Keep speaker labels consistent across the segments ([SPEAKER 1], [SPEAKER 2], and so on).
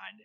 [SPEAKER 1] Alright.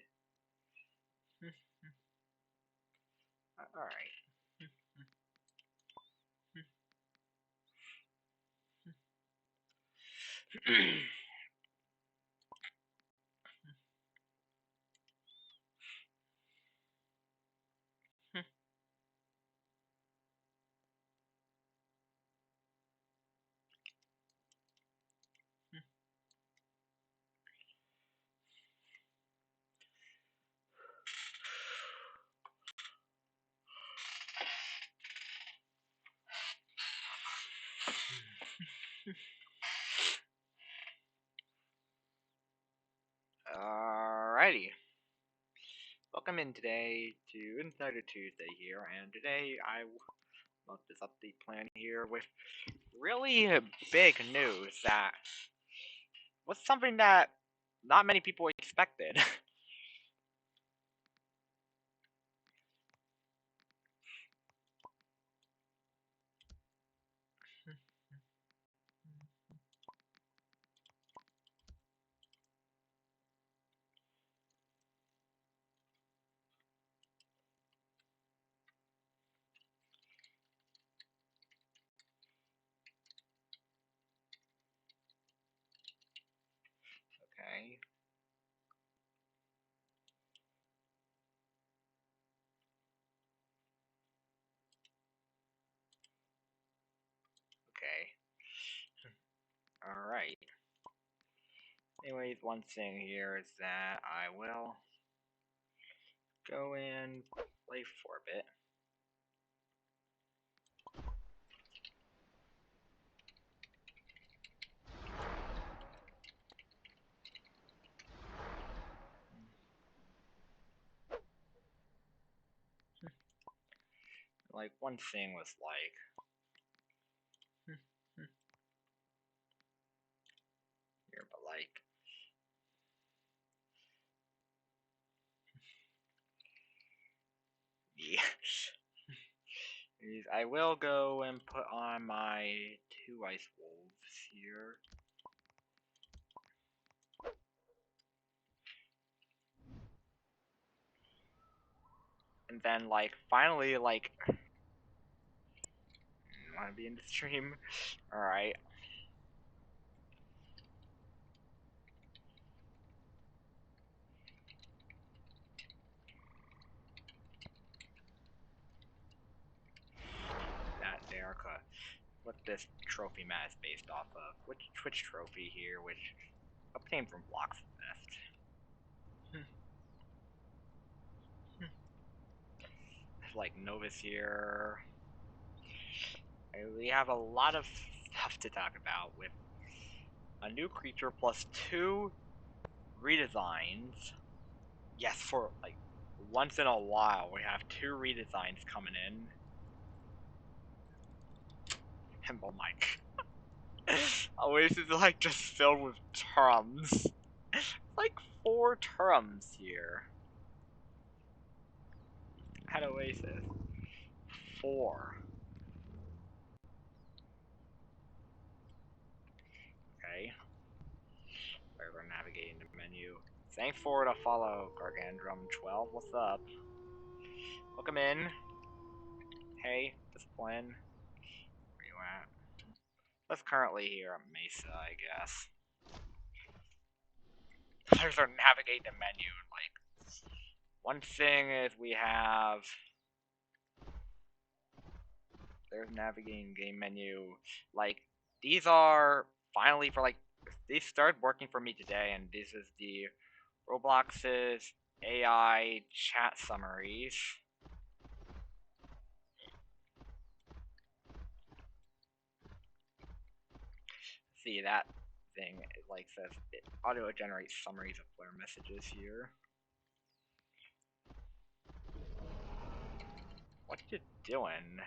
[SPEAKER 1] Alrighty. Welcome in today to Insider Tuesday here, and today I want this update plan here with really big news that was something that not many people expected. Okay. Okay. Alright. Anyways, one thing here is that I will go and play for a bit. Like, one thing was like, here, but like, yeah. I will go and put on my 2 ice wolves here. And then, like, finally, like, wanna be in the stream? Alright. That there, what this trophy map is based off of. Which Twitch trophy here, which obtained from Blocks Theft. Like Novus here. We have a lot of stuff to talk about with a new creature plus 2 redesigns. Yes, for like once in a while we have 2 redesigns coming in. And oh my god. Always is like just filled with terms. Like 4 terms here. At Oasis. 4. Okay. We're navigating the menu. Thanks for the follow, Gargandrum12. What's up? Welcome in. Hey, Discipline. Where you at? That's currently here at Mesa, I guess. There's our navigate the menu. Like, one thing is we have. There's navigating game menu. Like, these are finally for like. These started working for me today, and this is the Roblox's AI chat summaries. See that thing? It like says it auto generates summaries of player messages here. What you doing?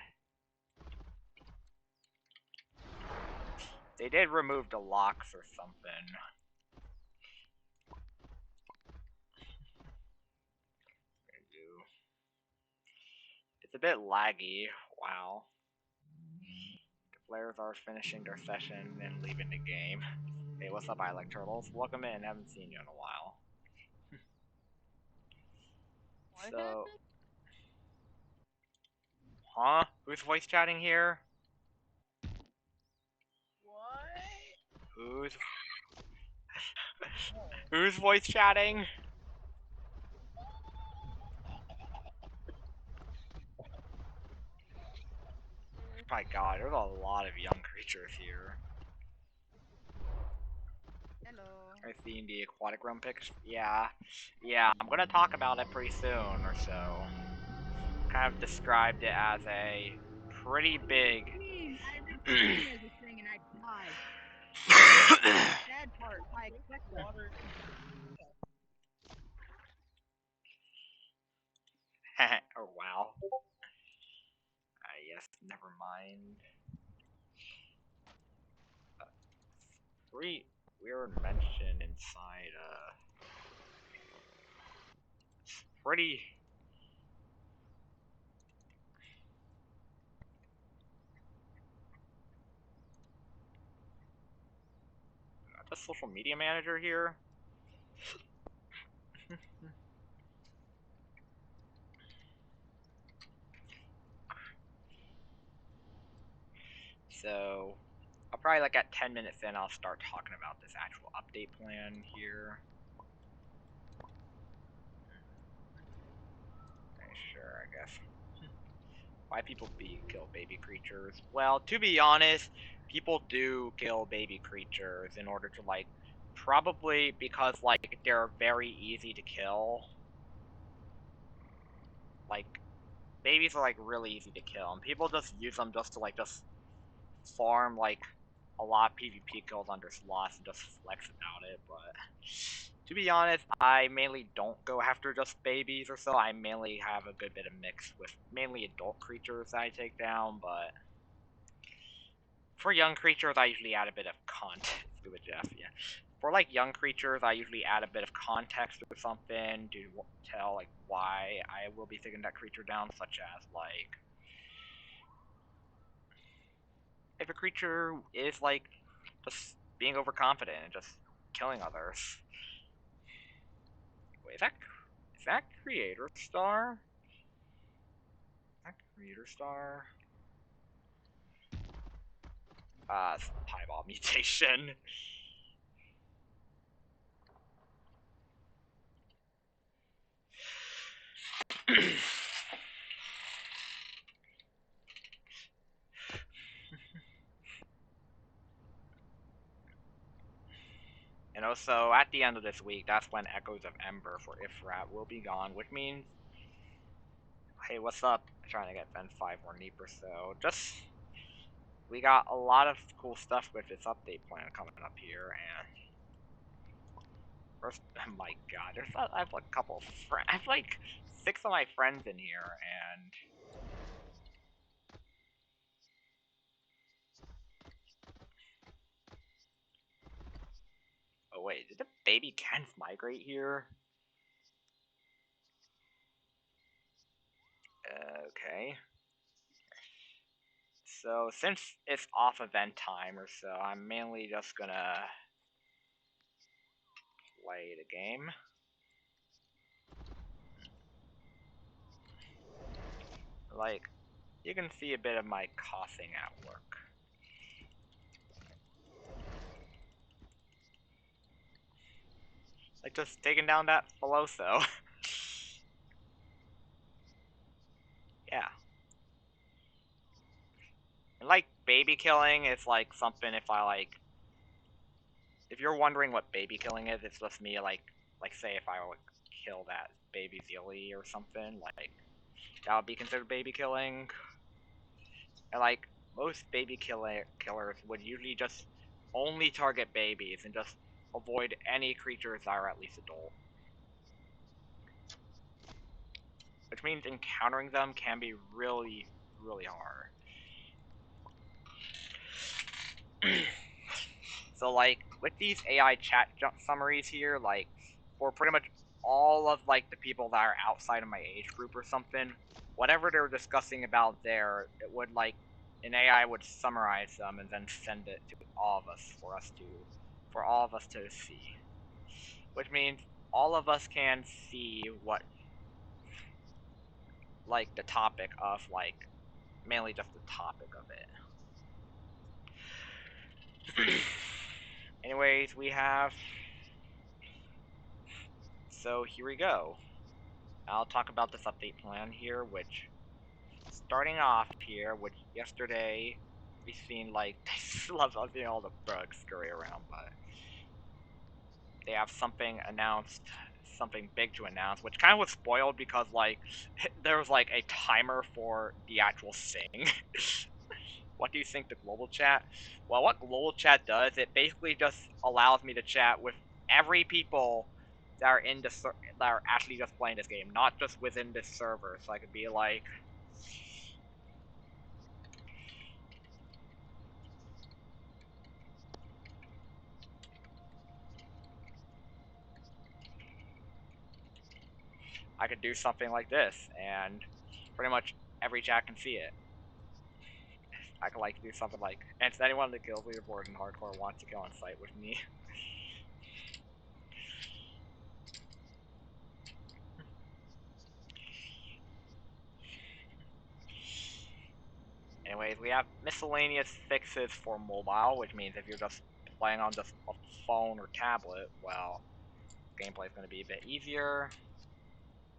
[SPEAKER 1] They did remove the locks or something. It's a bit laggy. Wow. The players are finishing their session and leaving the game. Hey, what's up, I like turtles? Welcome in. Haven't seen you in a while. So, huh? Who's voice chatting here?
[SPEAKER 2] What?
[SPEAKER 1] Who's who's voice chatting? My God, there's a lot of young creatures here.
[SPEAKER 2] Hello.
[SPEAKER 1] I seen the aquatic realm pics. Yeah, I'm gonna talk about it pretty soon or so. Kind of described it as a pretty big.
[SPEAKER 2] I mean, I recognize this thing and I died. Sad part. I expect water.
[SPEAKER 1] Oh wow. Yes, never mind. Pretty weird mention inside. Pretty. The social media manager here. So, I'll probably like at 10 minutes in, I'll start talking about this actual update plan here. Okay, sure, I guess. Why people kill baby creatures? Well, to be honest, people do kill baby creatures in order to like, probably because like they're very easy to kill. Like, babies are like really easy to kill, and people just use them just to like just farm like a lot of PvP kills under slots and just flex about it. But to be honest, I mainly don't go after just babies or so. I mainly have a good bit of mix with mainly adult creatures that I take down, but for young creatures, I usually add a bit of context. Stupid Jeff, yeah. For like young creatures, I usually add a bit of context or something to tell like why I will be taking that creature down, such as like if a creature is like just being overconfident and just killing others. Wait, is that Creator Star? Is that Creator Star? It's Piebald mutation. And also, at the end of this week, that's when Echoes of Ember for Ifrat will be gone, which means, hey, what's up? I'm trying to get Ben 5 or Neep or so. Just, we got a lot of cool stuff with this update plan coming up here, and first, oh my God, I have like a couple of friends, I have like 6 of my friends in here, and oh wait, did the baby Kens migrate here? Okay. So since it's off event time or so, I'm mainly just gonna play the game. Like, you can see a bit of my coughing at work. Like just taking down that Philosopher. Yeah. And like baby killing is like something if I like if you're wondering what baby killing is, it's just me like say if I would kill that baby Zealy or something, like that would be considered baby killing. And like most baby killers would usually just only target babies and just avoid any creatures that are at least adult. Which means encountering them can be really, really hard. So like with these AI chat summaries here, like for pretty much all of like the people that are outside of my age group or something, whatever they're discussing about there, it would like an AI would summarize them and then send it to all of us for all of us to see. Which means all of us can see what like the topic of like mainly just the topic of it. Anyways, we have. So here we go. I'll talk about this update plan here, which starting off here, which yesterday we seen like they love seeing all the bugs scurry around, but they have something announced, something big to announce, which kind of was spoiled because like there was like a timer for the actual thing. What do you think the global chat? Well, what global chat does, it basically just allows me to chat with every people that are in the that are actually just playing this game, not just within this server. So I could be like, I could do something like this, and pretty much every chat can see it. I could like do something like, and does anyone on the guild leaderboard in hardcore wants to go on site with me? Anyways, we have miscellaneous fixes for mobile, which means if you're just playing on just a phone or tablet, well, gameplay is going to be a bit easier.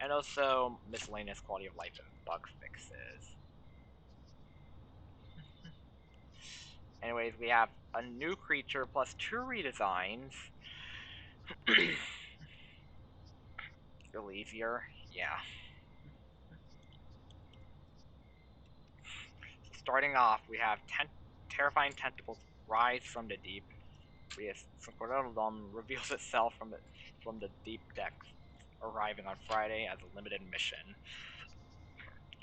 [SPEAKER 1] And also miscellaneous quality of life and bug fixes. Anyways, we have a new creature plus 2 redesigns. Still easier, yeah. So starting off, we have terrifying tentacles rise from the deep. Reveals itself from the deep depths, arriving on Friday as a limited mission.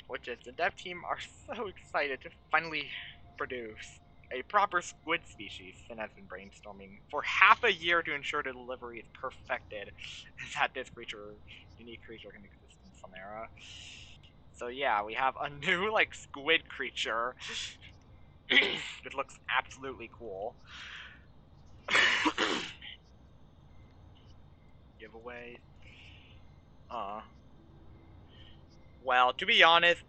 [SPEAKER 1] Which is the dev team are so excited to finally produce a proper squid species. Finn has been brainstorming for half a year to ensure the delivery is perfected, and that this unique creature can exist in Sonara. So yeah, we have a new like squid creature. It looks absolutely cool. Giveaway. Well, to be honest,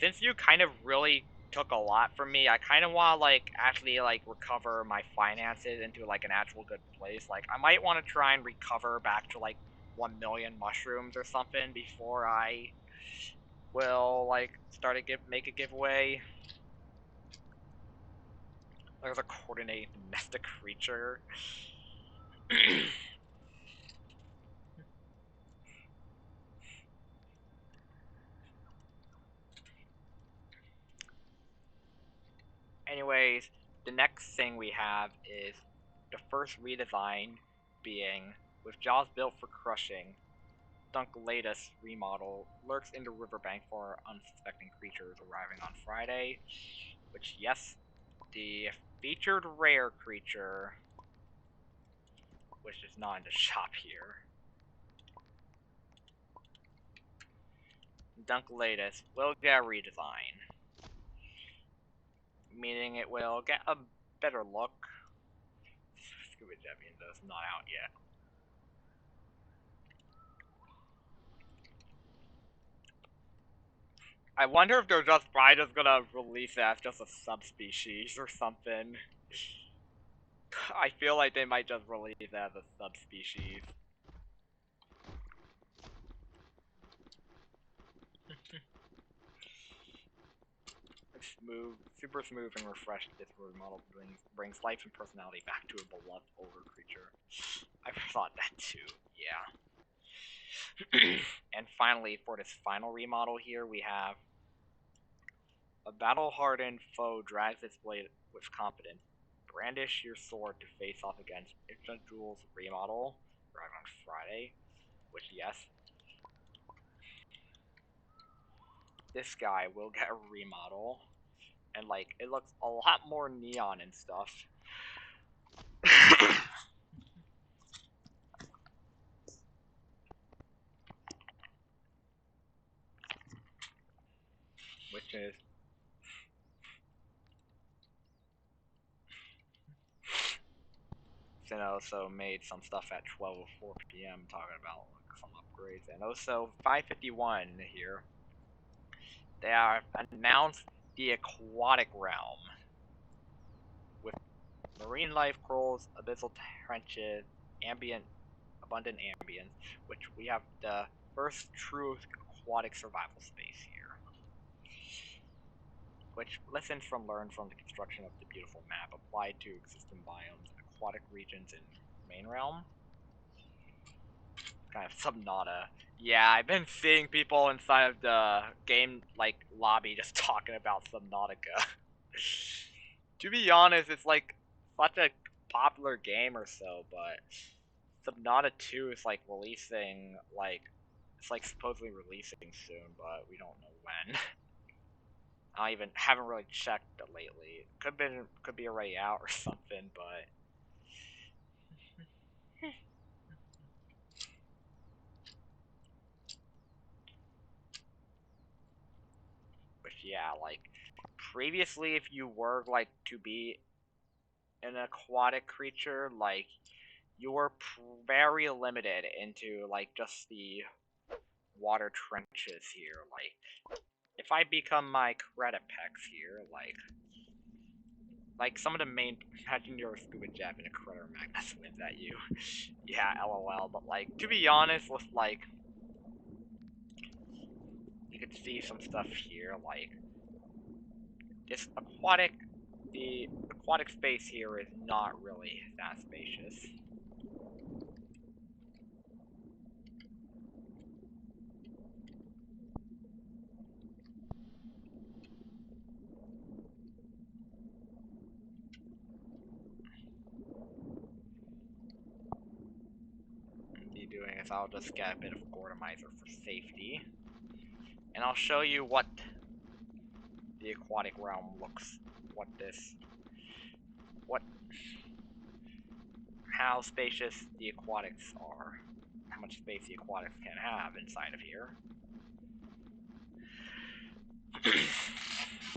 [SPEAKER 1] since you kind of really took a lot from me, I kind of want to like actually like recover my finances into like an actual good place. Like I might want to try and recover back to like 1 million mushrooms or something before I will like make a giveaway. There's a coordinated domestic creature. Anyways, the next thing we have is the first redesign being with jaws built for crushing. Dunk latest remodel lurks in the riverbank for unsuspecting creatures arriving on Friday. Which, yes, the featured rare creature, which is not in the shop here. Dunk latest will get a redesign, meaning it will get a better look. Scuba Jetting is not out yet. I wonder if they're just probably just gonna release it as just a subspecies or something. I feel like they might just release it as a subspecies. Super smooth and refreshed, this model brings life and personality back to a beloved older creature. I thought that too, yeah. And finally, for this final remodel here, we have a battle-hardened foe drags its blade with confidence. Brandish your sword to face off against Instant Jewel's remodel, arriving on Friday, which, yes, this guy will get a remodel, and like, it looks a lot more neon and stuff. Which is and also made some stuff at 12:04 p.m. talking about like, some upgrades, and also 5:51 here. they have announced the aquatic realm with marine life, corals, abyssal trenches, abundant ambience, which we have the first true aquatic survival space here. Which lessons learned from the construction of the beautiful map applied to existing biomes and aquatic regions in main realm. Kind of Subnautica. Yeah, I've been seeing people inside of the game lobby just talking about Subnautica. To be honest, it's like such a popular game or so, but Subnautica 2 is releasing it's supposedly releasing soon, but we don't know when. I haven't really checked it lately. Could be already out or something, but yeah, previously if you were to be an aquatic creature, you were very limited into just the water trenches here. If I become my Cretapex here, some of the main, imagine you're a scuba Jeff and a Creta Magnus wins at you. Yeah, LOL, but to be honest, with you could see some stuff here, this the aquatic space here is not really that spacious. Doing is I'll just get a bit of Gordomizer for safety, and I'll show you what the aquatic realm how spacious the aquatics are, how much space the aquatics can have inside of here.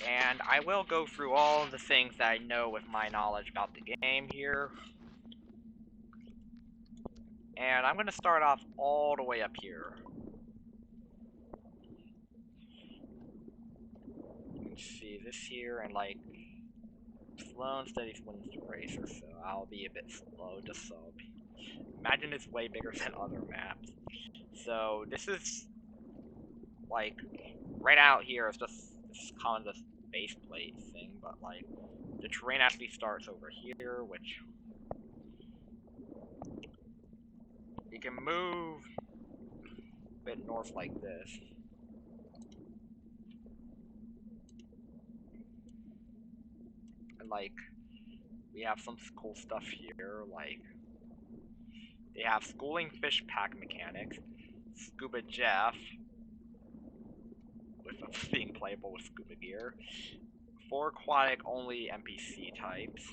[SPEAKER 1] And I will go through all the things that I know with my knowledge about the game here. And I'm going to start off all the way up here. You can see this here, and slow and steady wins the race, or so I'll be a bit slow, just so. Imagine it's way bigger than other maps. So this is right out here is just kind of the base plate thing, but the terrain actually starts over here, which you can move a bit north like this. And we have some cool stuff here, they have schooling fish pack mechanics, Scuba Jeff, with being playable with scuba gear, 4 aquatic only NPC types,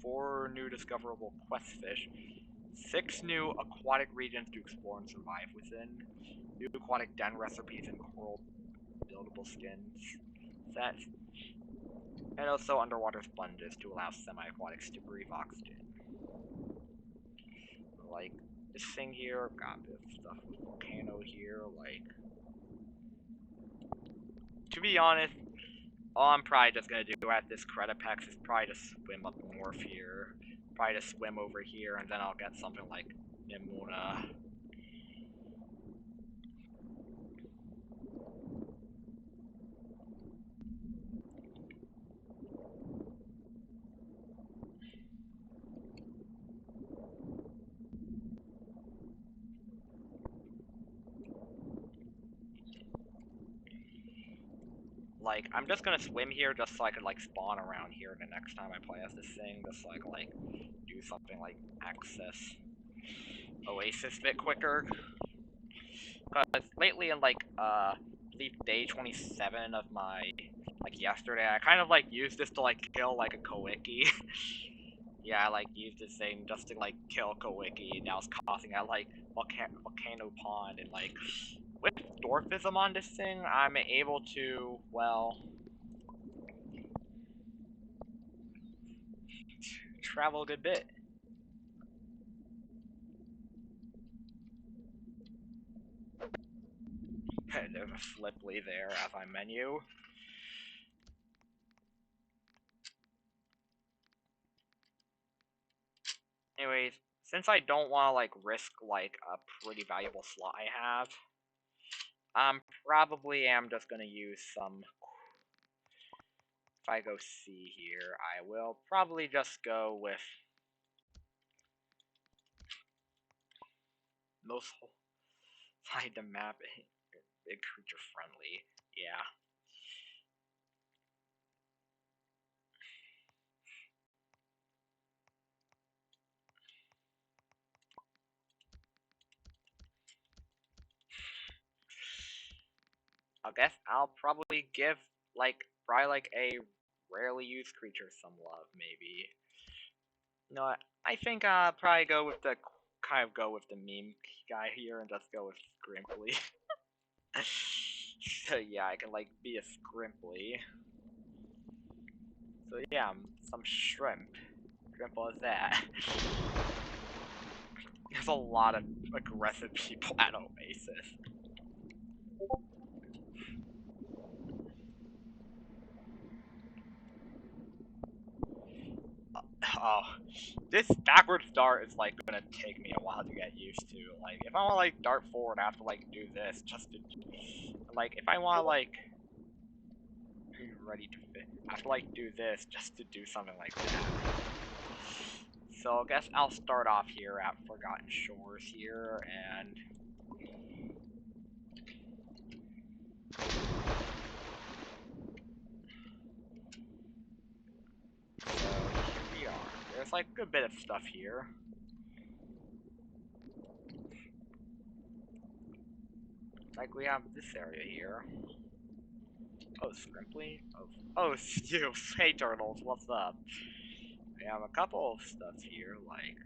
[SPEAKER 1] 4 new discoverable quest fish, 6 new aquatic regions to explore and survive within, new aquatic den recipes and coral buildable skins sets, and also underwater sponges to allow semi-aquatics to breathe oxygen. This thing here, got this stuff with volcano here, to be honest, all I'm probably just gonna do at this Cretapex is probably just swim up north here, probably just swim over here, and then I'll get something like Nimuna. I'm just gonna swim here just so I could spawn around here the next time I play as this thing, just so I can do something access Oasis a bit quicker. Because lately in I believe day 27 of my yesterday, I kind of used this to kill a Kowiki. Yeah, I used this thing just to kill Kowiki, and now it's causing a volcano pond, and with dwarfism on this thing, I'm able to, well, travel a good bit. There's a Sliply there as my menu. Anyways, since I don't want to like risk like a pretty valuable slot I have, probably am just gonna use some. If I go C here, I will probably just go with most side the map. Big creature friendly, yeah. I guess I'll probably give probably like a rarely used creature some love, maybe. No, I think I'll probably go with the meme guy here and just go with Scrimply. So yeah, I can like be a Scrimply. So yeah, some shrimp. Simple as that. There's a lot of aggressive people at Oasis. Oh, this backward start is like gonna take me a while to get used to. Like, if I want to like dart forward, I have to like do this just to, like, if I want to like, ready to fit, I have to like do this just to do something like that. So I guess I'll start off here at Forgotten Shores here, and so here we are. There's like a good bit of stuff here. Like we have this area here. Oh, Scrimply? Oh, you, hey turtles, what's up? We have a couple of stuff here, like...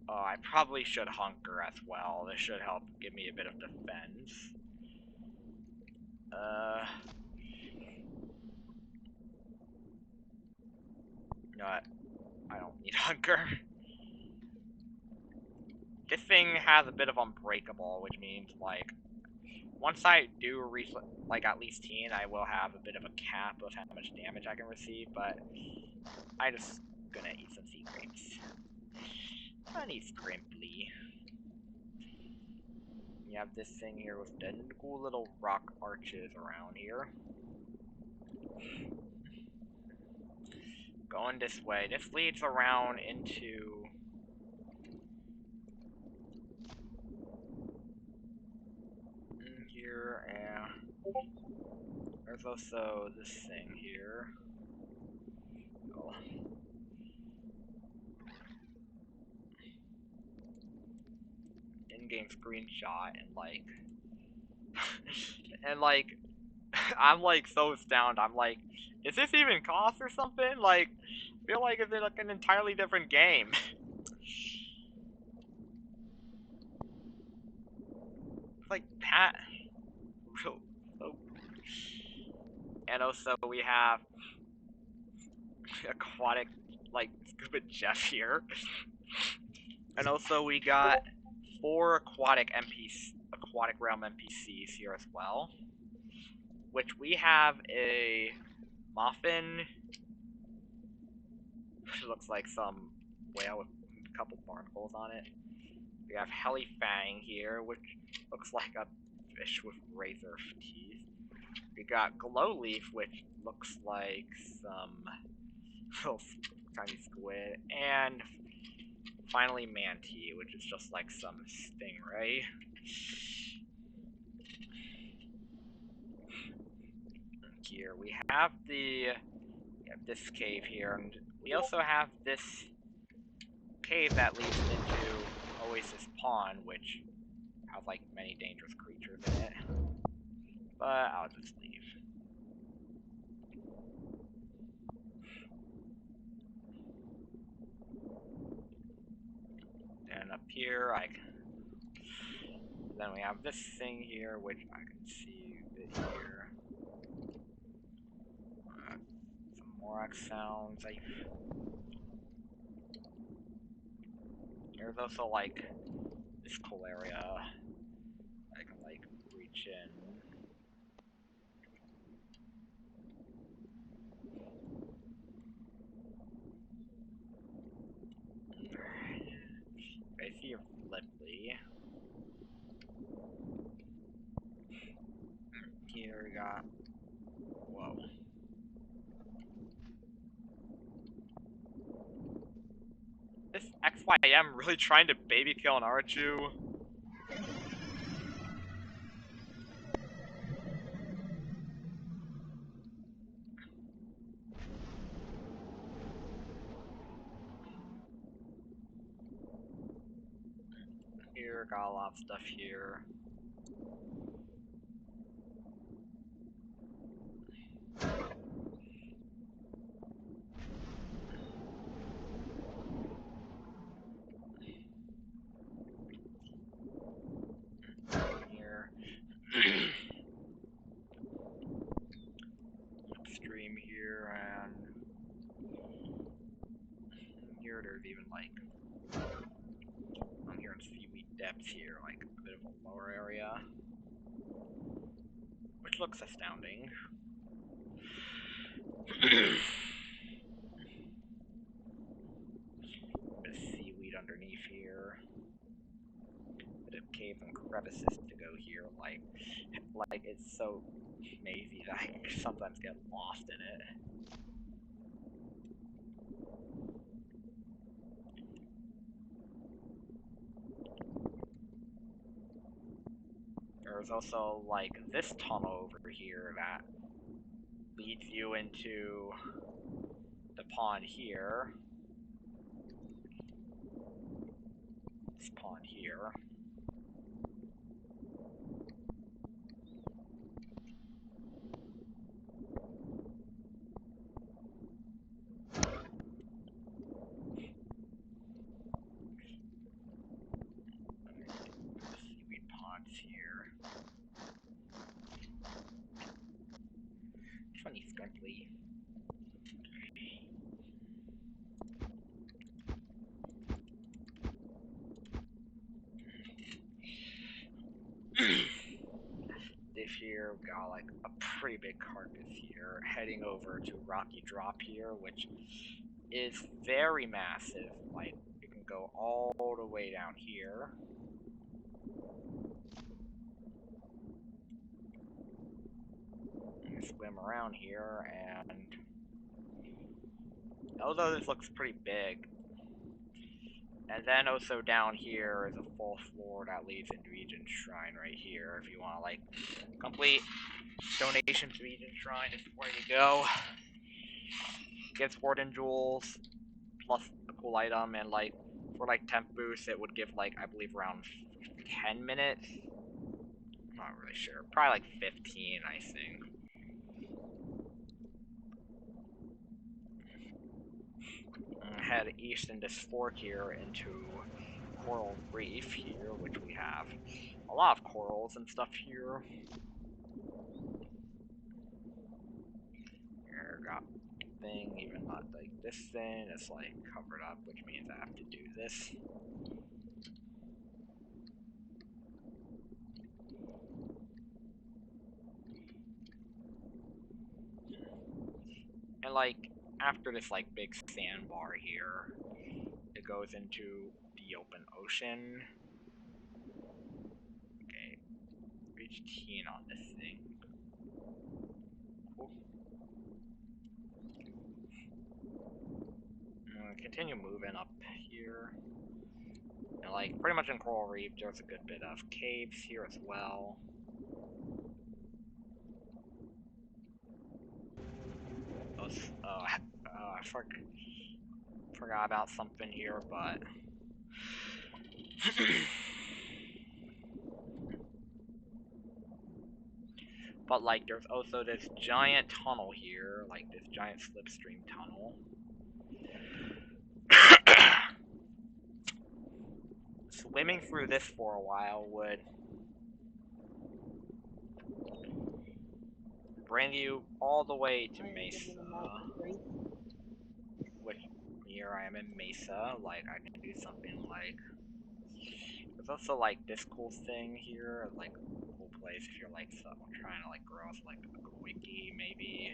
[SPEAKER 1] Oh, I probably should hunker as well. This should help give me a bit of defense. You know what? I don't need hunker. This thing has a bit of unbreakable, which means, like, once I do reach, like, at least 10, I will have a bit of a cap of how much damage I can receive, but I just gonna eat some sea grapes. I need Scrimply. You have this thing here with the cool little rock arches around here. Going this way. This leads around into... here, and... there's also this thing here. Oh. In-game screenshot, and like... and like... I'm like so stoned, I'm like... is this even cost or something? Like... I feel like it's like an entirely different game. It's like Pat... And also we have aquatic, like, stupid Jeff here. And also we got 4 aquatic realm NPCs here as well. Which we have a Muffin, which looks like some whale with a couple barnacles on it. We have Helifang here, which looks like a fish with razor teeth. We got Glowleaf, which looks like some little tiny squid, and finally Manatee, which is just like some stingray. Here we have this cave here, and we also have this cave that leads into Oasis Pond, which has like many dangerous creatures in it. But I'll just leave. And up here, then we have this thing here, which I can see a bit here. Some Morax sounds. There's also like this cool area I can like reach direction. I see your Flipply. Here we got. Whoa. This XYM really trying to baby kill an Archu. Here, got a lot of stuff here. Here. Upstream here, and here there's even like, I'm here in seaweed depths here, like a bit of a lower area, which looks astounding. Bit of seaweed underneath here. Bit of caves and crevices to go here, like it's so mazy that I sometimes get lost in it. There's also like this tunnel over here that leads you into the pond here. This pond here. Seaweed ponds here. Funny scrimply. This here, we got like a pretty big carcass here, heading over to Rocky Drop here, which is very massive. Like, it can go all the way down here. Swim around here, and although this looks pretty big, and then also down here is a full floor that leads into Regent Shrine right here. If you want to like complete donation to Regent Shrine, this is where you go. Gives Warden Jewels plus a cool item, and like for like temp boost, it would give like I believe around 10 minutes. I'm not really sure. Probably like 15, I think. Head east in this fork here into Coral Reef here, which we have a lot of corals and stuff here. Here, got thing, even not like this thing, it's like covered up, which means I have to do this. And like, after this like big sandbar here, it goes into the open ocean. Okay, reach teen on this thing. Cool. Continue moving up here. And like, pretty much in Coral Reef, there's a good bit of caves here as well. I forgot about something here, but but like there's also this giant tunnel here, like this giant slipstream tunnel. Swimming through this for a while would bring you all the way to Mesa, which here I am in Mesa. Like I can do something like There's also like this cool thing here, like cool place if you're like trying to like grow us like a quickie maybe.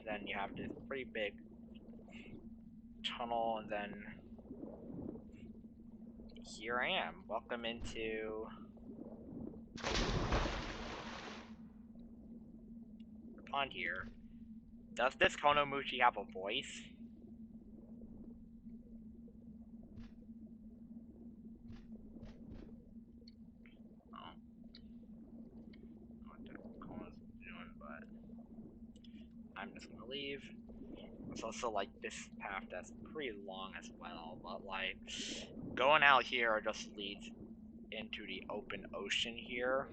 [SPEAKER 1] Then you have this pretty big tunnel, and then here I am. Welcome into the pond here. Does this Konomuchi have a voice? Oh. I don't know what the Kono's doing, but I'm just gonna leave. There's also like this path that's pretty long as well, but like going out here just leads into the open ocean here.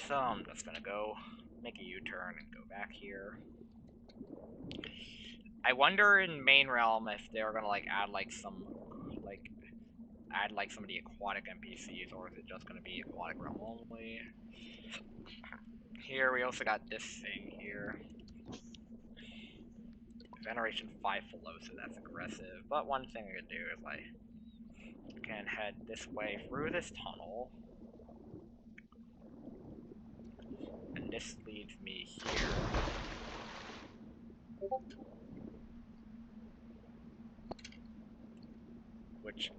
[SPEAKER 1] So I'm just gonna go make a U-turn and go back here. I wonder in main realm if they're gonna like add like some of the aquatic NPCs, or is it just gonna be aquatic realm only? Here we also got this thing here. Veneration 5 Philosophy, that's aggressive. But one thing I can do is I can head this way through this tunnel. And this leads me here. Which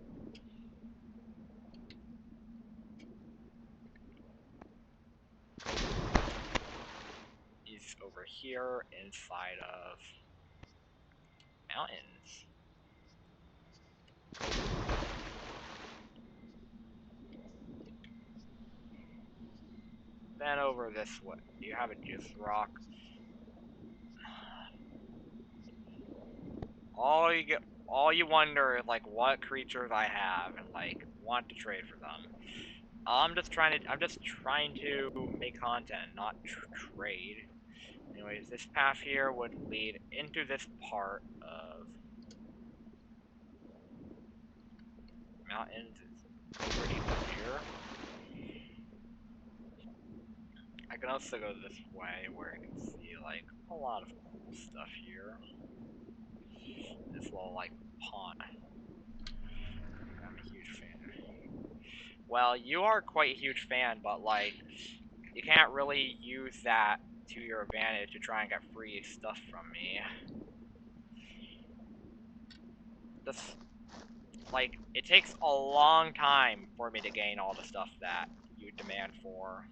[SPEAKER 1] is over here inside of mountains. Then over this way, you have a juice rock. All you wonder is like what creatures I have and like want to trade for them. I'm just trying to make content, not trade. Anyways, this path here would lead into this part of mountains. It's pretty clear. I can also go this way where you can see like a lot of cool stuff here. This little like pond. I'm a huge fan. Well, you are quite a huge fan, but like you can't really use that to your advantage to try and get free stuff from me. This, like, it takes a long time for me to gain all the stuff that you demand for.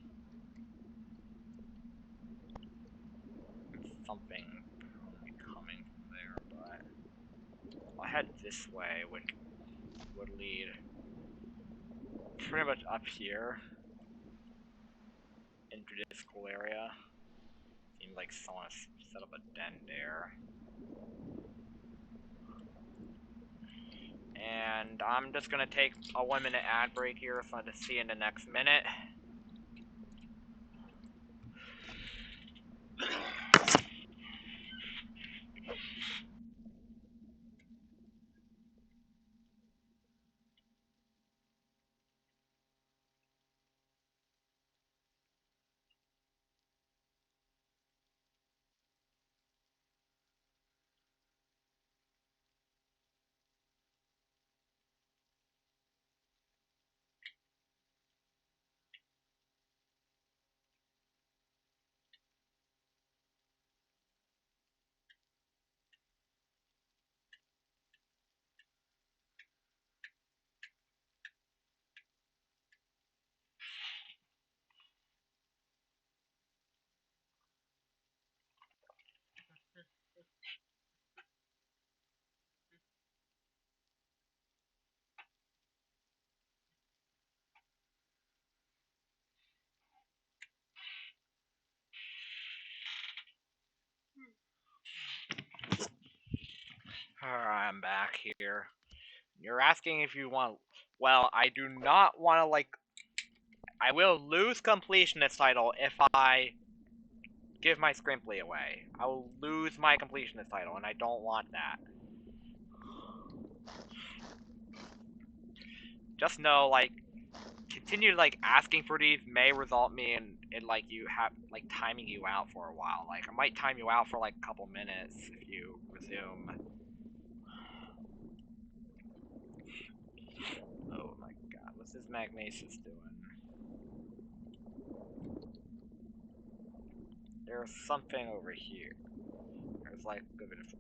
[SPEAKER 1] Something coming from there, but I'll head this way, which would lead pretty much up here into this cool area. Seems like someone set up a den there. And I'm just gonna take a 1-minute ad break here, so I'll just see you in the next minute. Alright, I'm back here. You're asking if you want. Well, I do not want to, like. I will lose completionist title if I give my scrimpley away. I will lose my completionist title, and I don't want that. Just know, like, continue like asking for these may result me in like you have like timing you out for a while. Like I might time you out for like a couple minutes if you resume. Oh my god, what's this Magnesis doing? There's something over here. There's like a bit of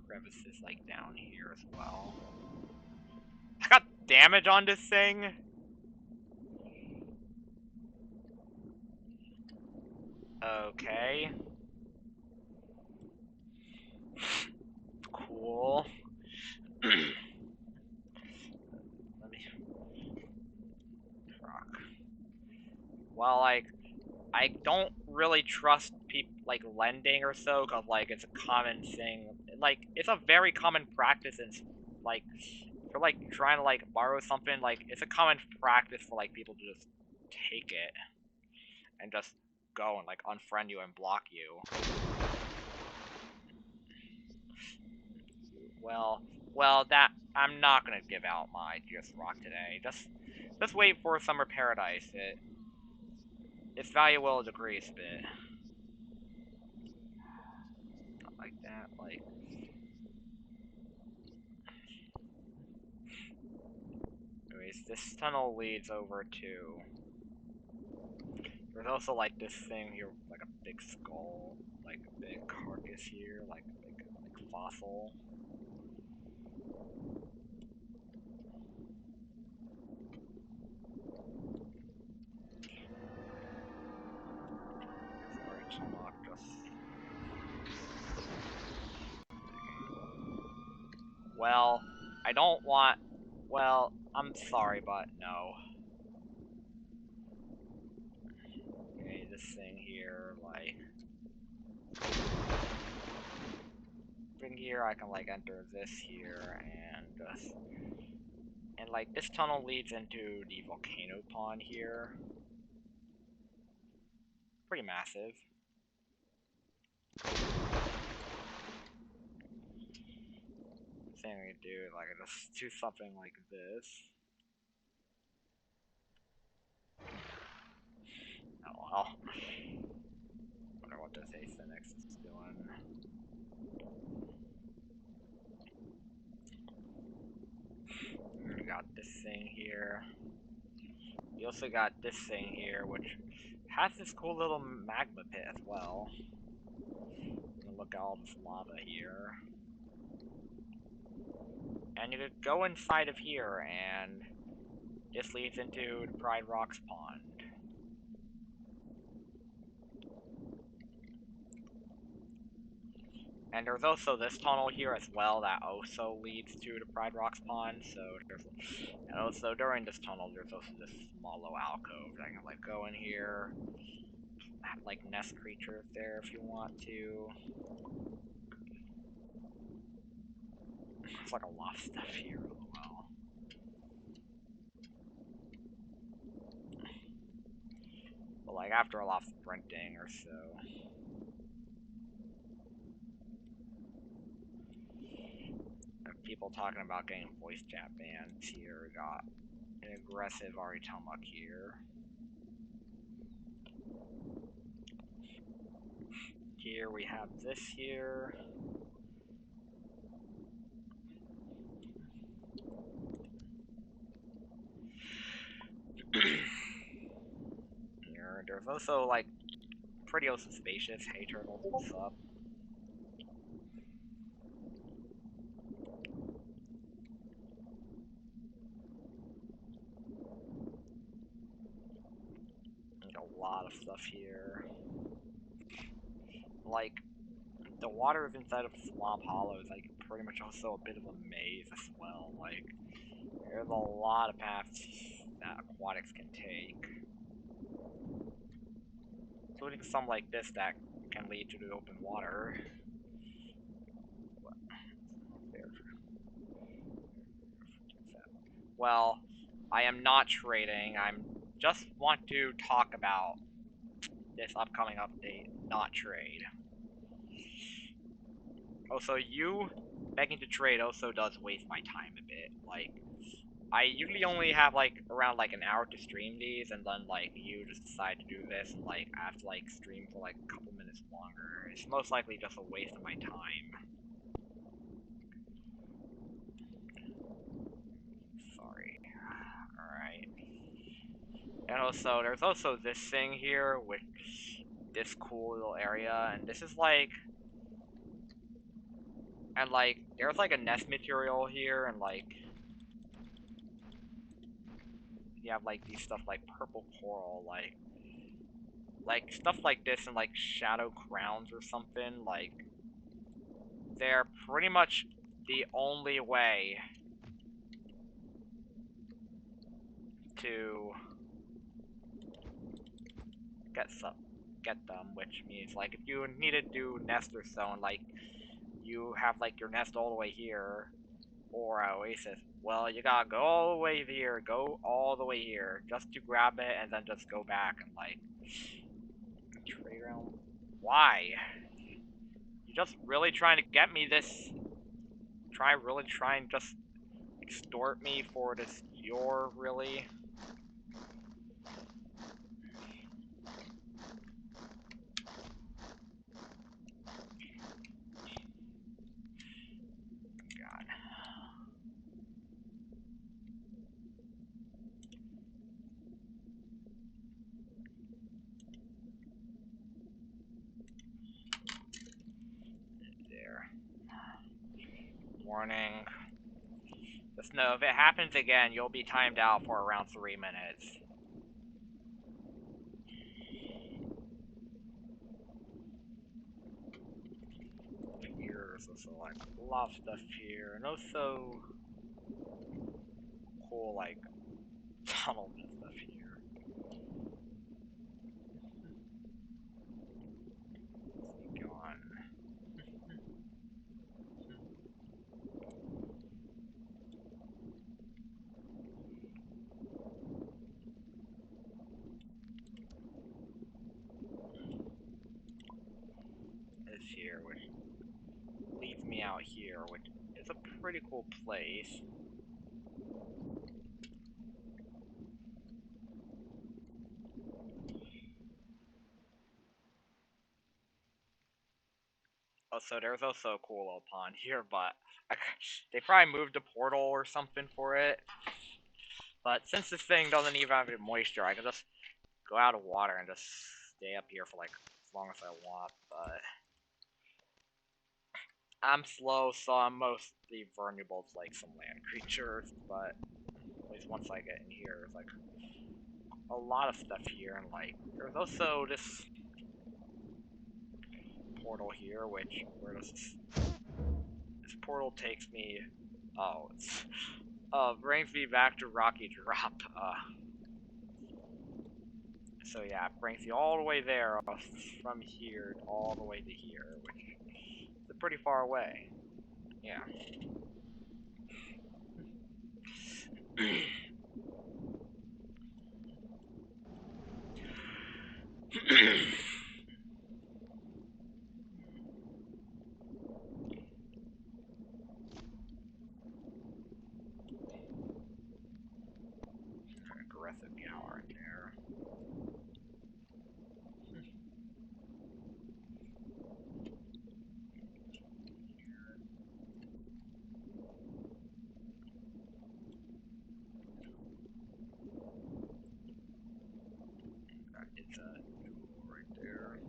[SPEAKER 1] crevices like down here as well. I got damage on this thing. Okay. Cool. Let me. Fuck. Well, like, I don't really trust people like lending or so, cause like it's a common thing. Like, it's a very common practice in like for like trying to like borrow something. Like, it's a common practice for like people to just take it and just go and like unfriend you and block you. Well, that I'm not gonna give out my Gears Rock today. Just wait for Summer Paradise. Its value will decrease a bit. Not like that. Like. Anyways, this tunnel leads over to. There's also like this thing here, like a big skull, like a big carcass here, like a big like fossil. Sorry, Tomahawk, just. Well, I don't want. Well, I'm sorry, but no. Okay, this thing here, like. Thing here, I can like enter this here and just. And like this tunnel leads into the volcano pond here. Pretty massive. Thing we do, like I just do something like this. Oh well. Wonder what this Acenix is doing. We got this thing here. We also got this thing here, which has this cool little magma pit as well. Look at all this lava here. And you could go inside of here, and this leads into the Pride Rocks Pond. And there's also this tunnel here as well that also leads to the Pride Rocks Pond, so there's... And also during this tunnel, there's also this small little alcove that I can like go in here, like nest creatures there if you want to. There's like a lot of stuff here, lol. But like after a lot of sprinting or so. And people talking about getting voice chat bans here. Got an aggressive Aritomuk here. Here we have this here. Here, there's also like pretty also spacious. Hey turtles, what's up? Like a lot of stuff here. Like the water inside of Swamp Hollow is like pretty much also a bit of a maze as well. Like there's a lot of paths that aquatics can take. Including some like this that can lead to the open water. Well, I am not trading. I'm just want to talk about this upcoming update, not trade. Also, you begging to trade also does waste my time a bit. Like, I usually only have like around like an hour to stream these, and then like you just decide to do this, and like I have to like stream for like a couple minutes longer. It's most likely just a waste of my time. Sorry. Alright. And also, there's also this thing here, with this cool little area, and this is like, and like, there's like a nest material here, and like, you have like these stuff like purple coral, like stuff like this, and like shadow crowns or something, like, they're pretty much the only way to get them, which means like if you need to do nest or stone, like you have like your nest all the way here, or oasis, well, you gotta go all the way here, go all the way here, just to grab it, and then just go back and like trade around. Why? You just really trying to get me this? Really trying just extort me for this? You're really? God. There. Warning. Just know if it happens again, you'll be timed out for around 3 minutes. Here's also like a lot of stuff here, and also cool like tunnels and stuff here. Go on. This here, which leads me out here, which is a pretty cool place. Also, there's also a cool little pond here, but they probably moved a portal or something for it. But since this thing doesn't even have any moisture, I can just go out of water and just stay up here for like as long as I want. But I'm slow, so I'm mostly vulnerable to like some land creatures. But at least once I get in here, there's like a lot of stuff here, and like there's also this portal here, which where does this portal takes me? Oh, it's brings me back to Rocky Drop. So yeah, it brings you all the way there from here all the way to here, which is pretty far away. Yeah. Aggressive gal right there. It's a jewel right there.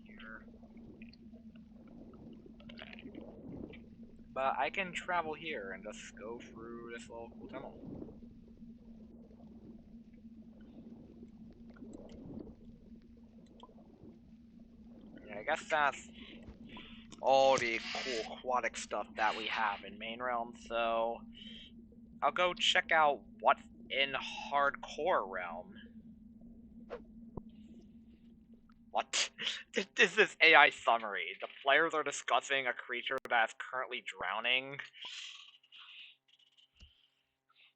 [SPEAKER 1] Here. But I can travel here and just go through this little cool tunnel. Yeah, I guess that's all the cool aquatic stuff that we have in main realm, so I'll go check out what's in hardcore realm. What? This is this AI summary. The players are discussing a creature that is currently drowning.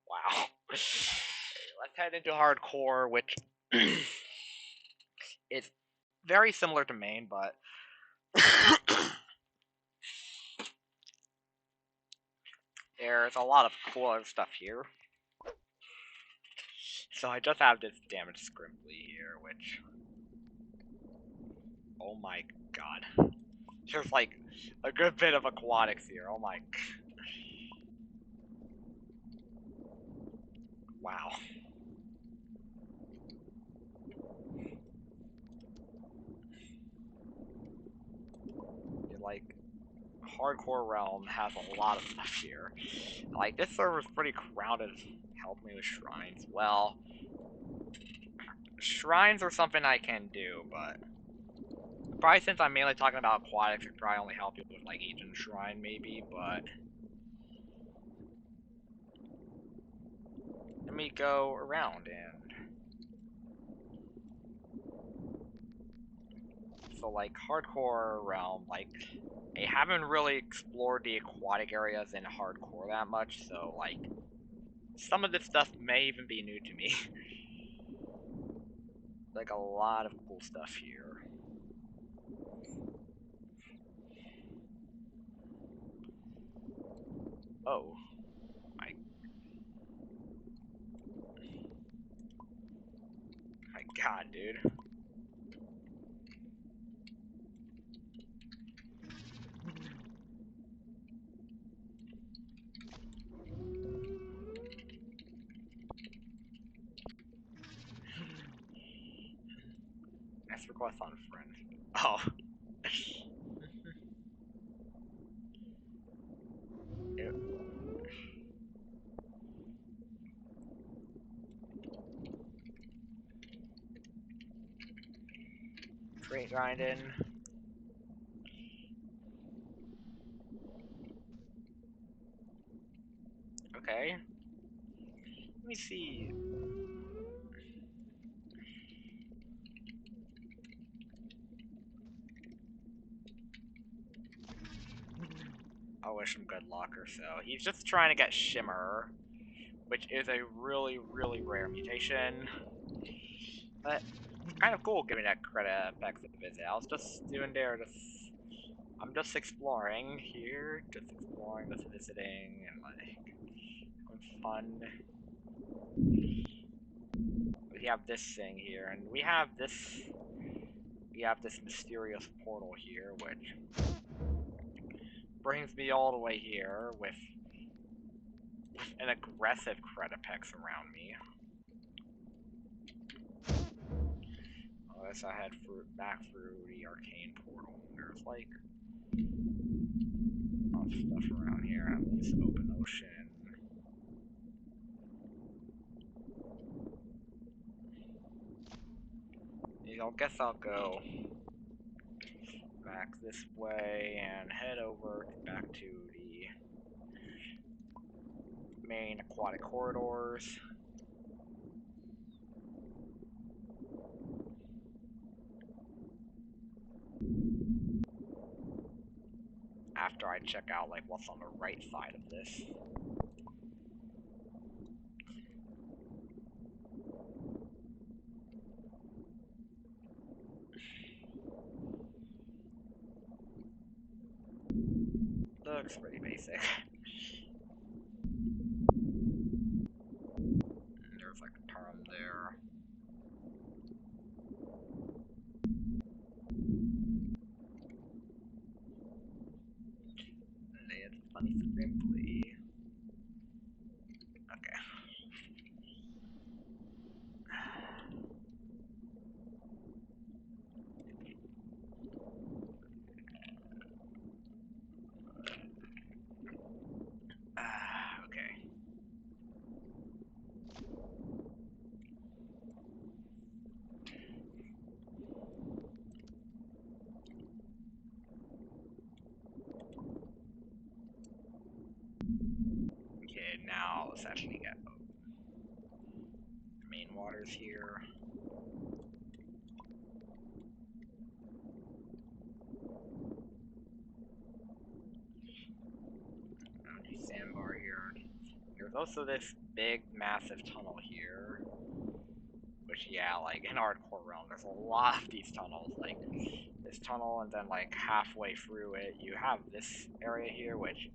[SPEAKER 1] Wow. Let's head into hardcore, which is very similar to main, but there's a lot of cool other stuff here. So I just have this damaged Scrimply here, which... Oh my god. There's like a good bit of aquatics here, oh my... Wow. You're like... Hardcore Realm has a lot of stuff here. Like, this server's pretty crowded. Help me with shrines. Well... Shrines are something I can do, but... Probably since I'm mainly talking about aquatics, it probably only help you with, like, Agent Shrine, maybe, but... Let me go around and... So, like, Hardcore Realm, like... I haven't really explored the aquatic areas in Hardcore that much, so, like... Some of this stuff may even be new to me. Like, a lot of cool stuff here. Oh. My god, dude. Next request on friend. Oh. Crate grinding. Okay. Let me see. I wish him good luck or so. He's just trying to get Shimmer, which is a really, really rare mutation. But kind of cool giving that credit back to the visit. I was just doing there, I'm just exploring here, just exploring, just visiting, and like having fun. We have this thing here, and we have this mysterious portal here, which brings me all the way here with an aggressive Cretapex around me. Unless I head back through the arcane portal. There's like lots of stuff around here. At least open ocean. I guess I'll go back this way and head over back to the main aquatic corridors. After I check out like what's on the right side of this. Looks pretty basic. There's like a term there. It's funny simply. Okay. Okay. Okay, now let's actually get main waters here. There's also this big, massive tunnel here. Which, yeah, like, in Hardcore Realm, there's a lot of these tunnels. Like, this tunnel, and then, like, halfway through it, you have this area here, which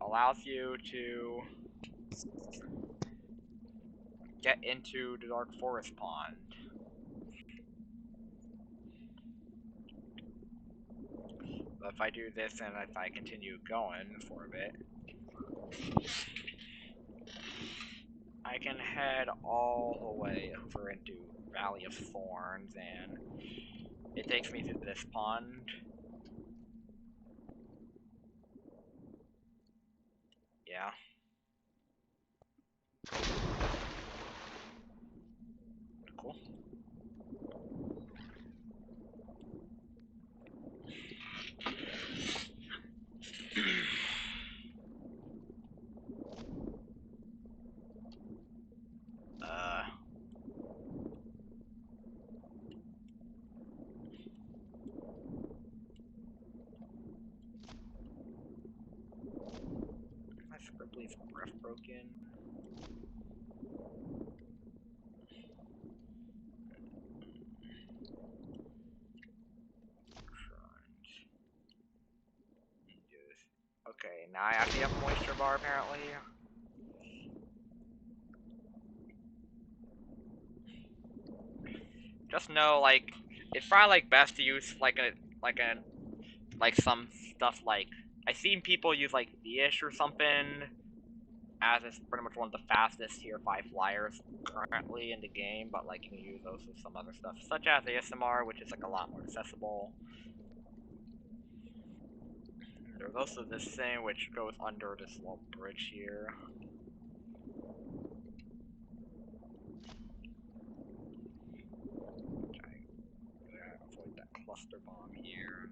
[SPEAKER 1] allows you to get into the Dark Forest Pond. But if I do this, and if I continue going for a bit, I can head all the way over into Valley of Thorns, and it takes me to this pond. Yeah. Cool. My Scribbly's breath broken. Okay, now I actually have a moisture bar apparently. Just know, like, it's probably like best to use like some stuff like I've seen people use like V-ish or something, as it's pretty much one of the fastest tier 5 flyers currently in the game, but like you can use those with some other stuff, such as ASMR, which is like a lot more accessible. There's also this thing which goes under this little bridge here. Avoid that cluster bomb here.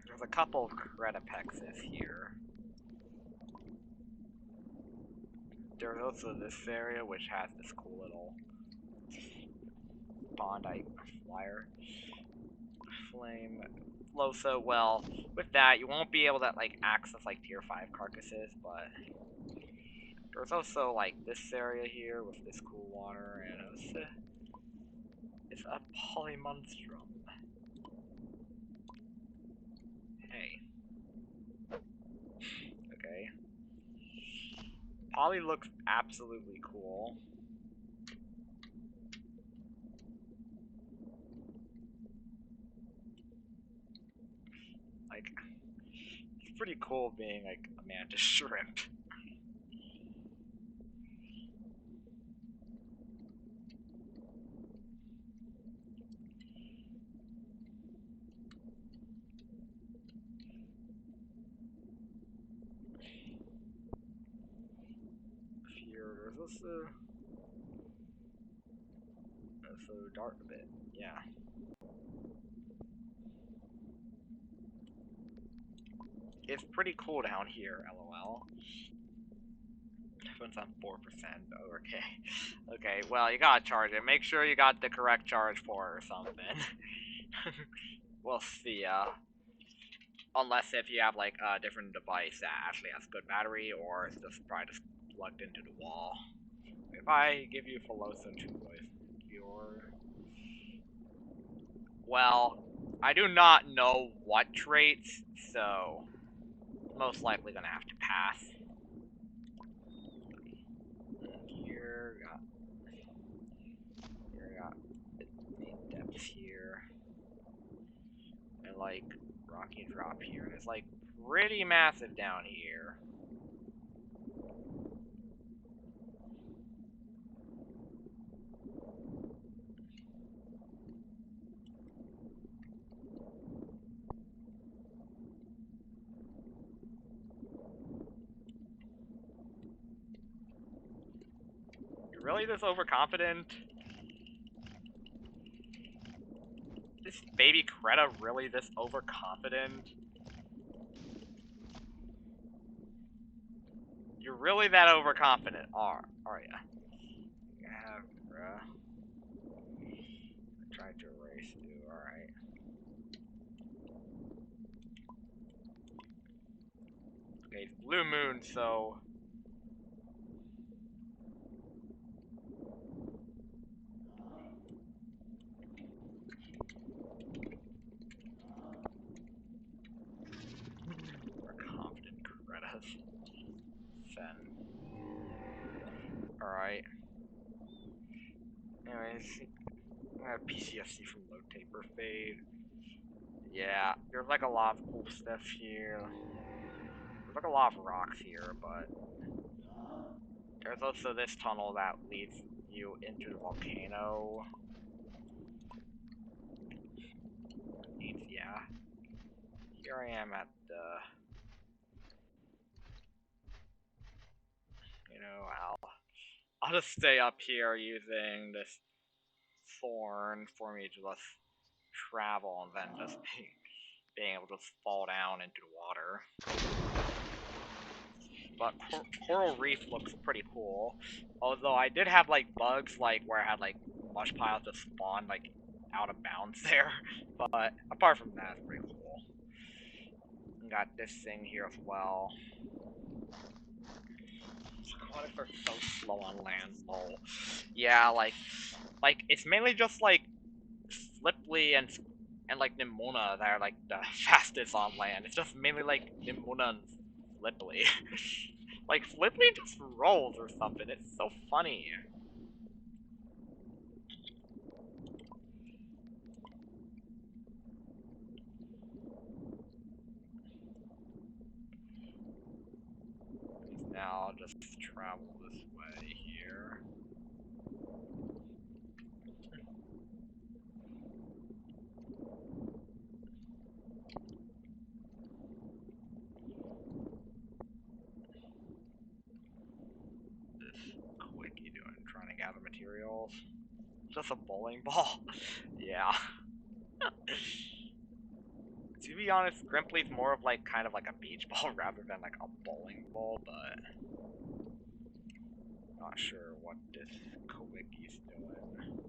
[SPEAKER 1] There's a couple of Cretapexes here. There's also this area which has this cool little Bondite flyer. Flame Losa, well, with that you won't be able to like access like tier 5 carcasses, but there's also like this area here with this cool water, and it's a Polymonstrum. Hey. Okay. Poly looks absolutely cool. Like, it's pretty cool being like a mantis shrimp. Here, there's also dark a bit. Yeah. It's pretty cool down here, lol. Phone's on 4%. Oh, okay. Okay, well, you gotta charge it. Make sure you got the correct charge port or something. We'll see, unless if you have, like, a different device that actually has good battery, or it's just probably just plugged into the wall. If I give you Philosoph 2 voice, well, I do not know what traits, so most likely gonna have to pass. Here we got main depths here, and like rocky drop here, and it's like pretty massive down here. You're really this overconfident? This baby Creta really this overconfident? You're really that overconfident, are ya? Yeah, bruh. I tried to erase you, alright. Okay, it's blue moon, so... We're confident Greta's. Sen. Alright. Anyways, I have PCFC from low taper fade. Yeah, there's like a lot of cool stuff here. There's like a lot of rocks here, but there's also this tunnel that leads you into the volcano. Means, yeah. Here I am at the... You know, I'll just stay up here using this thorn for me to just travel and then just being able to just fall down into the water. But Coral Reef looks pretty cool. Although I did have like bugs like where I had like mush piles just spawn like out of bounds there. But apart from that, it's pretty cool. Got this thing here as well. Aquatics are so slow on land, lol. Yeah, like it's mainly just like Flipply and like Nimona that are like the fastest on land. It's just mainly like Nimona and Flipply. Like Flipply just rolls or something. It's so funny. Now I'll just travel this way here. This quickie doing trying to gather materials. Just a bowling ball. Yeah. To be honest, Grimply's more of like kind of like a beach ball rather than like a bowling ball, but not sure what this Kawicki's doing.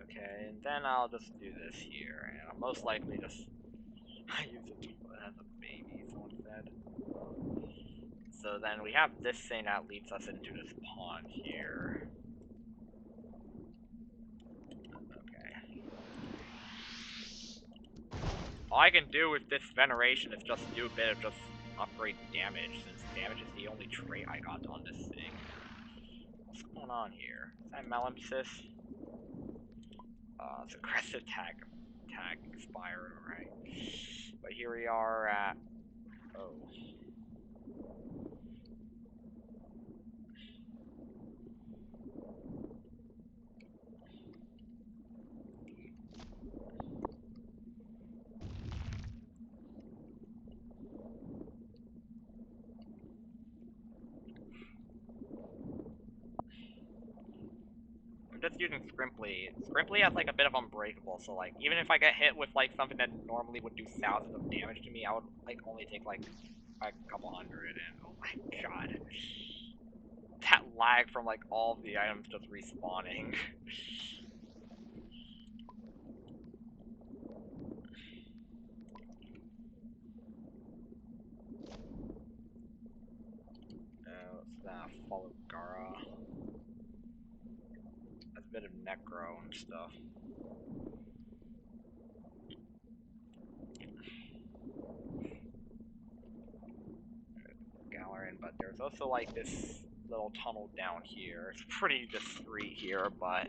[SPEAKER 1] Okay, and then I'll just do this here, and I'll most likely just use it as a baby, someone said. So then we have this thing that leads us into this pond here. Okay. All I can do with this veneration is just do a bit of just upgrade damage, since damage is the only trait I got on this thing. What's going on here? Is that Melimpsis? It's aggressive tag expired, alright. But here we are at... Oh. I'm just using Scrimply. Scrimply has like a bit of unbreakable, so like even if I get hit with like something that normally would do thousands of damage to me, I would like only take like a couple hundred, and oh my god. That lag from like all of the items just respawning. What's that? Follow Gara. That's a bit of Necro and stuff. Galerin, but there's also like this little tunnel down here. It's pretty discreet here, but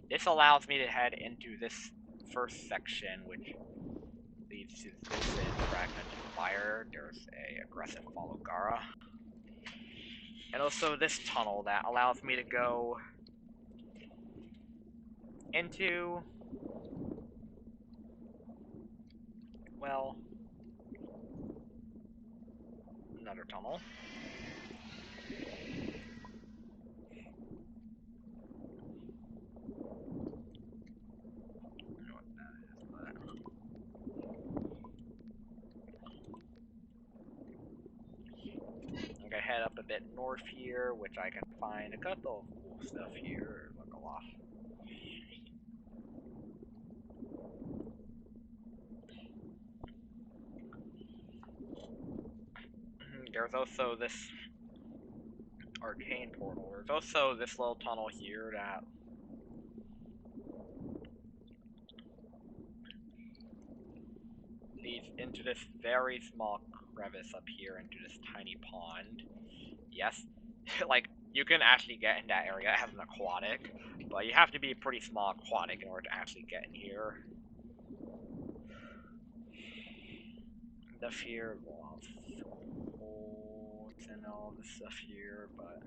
[SPEAKER 1] this allows me to head into this first section, which leads to this fragmented fire. There's a aggressive follow Gara. And also this tunnel that allows me to go into, well, another tunnel. I don't know what that is, but... I'm gonna head up a bit north here, which I can find a couple of cool stuff here, like a fell off. There's also this arcane portal. There's also this little tunnel here that leads into this very small crevice up here into this tiny pond. Yes, like, you can actually get in that area. It has an aquatic, but you have to be a pretty small aquatic in order to actually get in here. The fear of holes and all this stuff here, but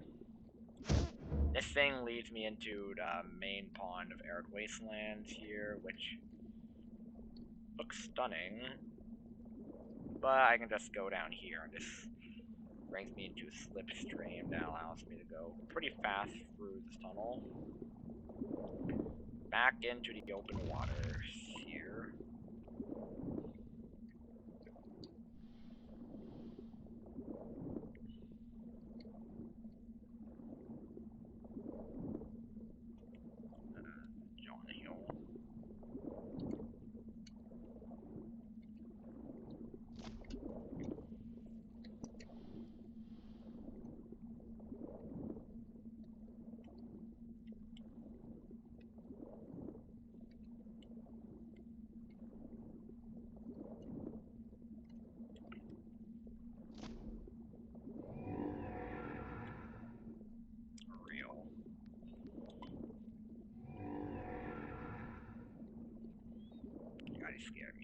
[SPEAKER 1] this thing leads me into the main pond of Arid Wastelands here, which looks stunning. But I can just go down here, and this brings me into a slipstream that allows me to go pretty fast through this tunnel. Back into the open waters here. John Hill. Real. You guys scared me.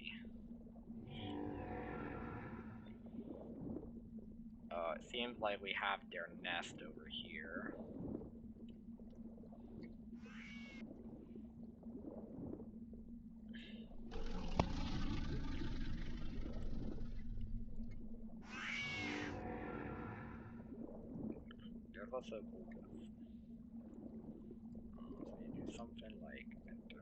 [SPEAKER 1] It seems like we have their nest over here. There's also a cool gift. Let me do something like enter.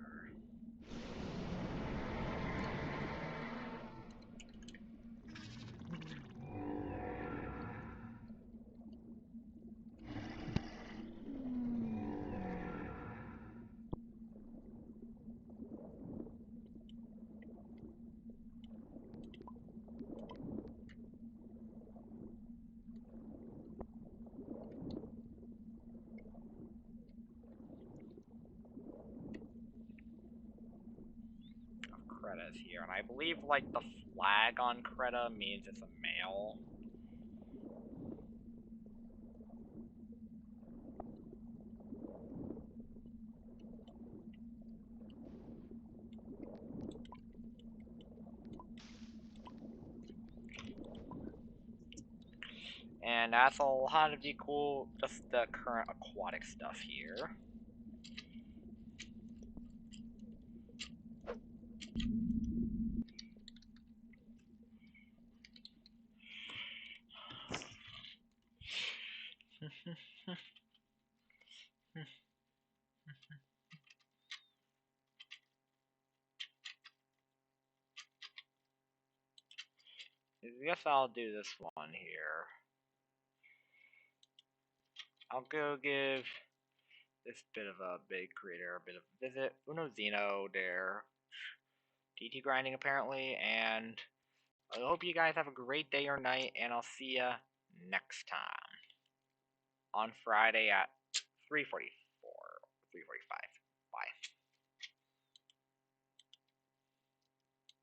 [SPEAKER 1] Creta's here, and I believe like the flag on Creta means it's a male. And that's a lot of the cool, just the current aquatic stuff here. I guess I'll do this one here. I'll go give this bit of a big creator a bit of a visit. Uno Zeno there. DT grinding apparently, and I hope you guys have a great day or night, and I'll see ya next time on Friday at 3:44, 3:45.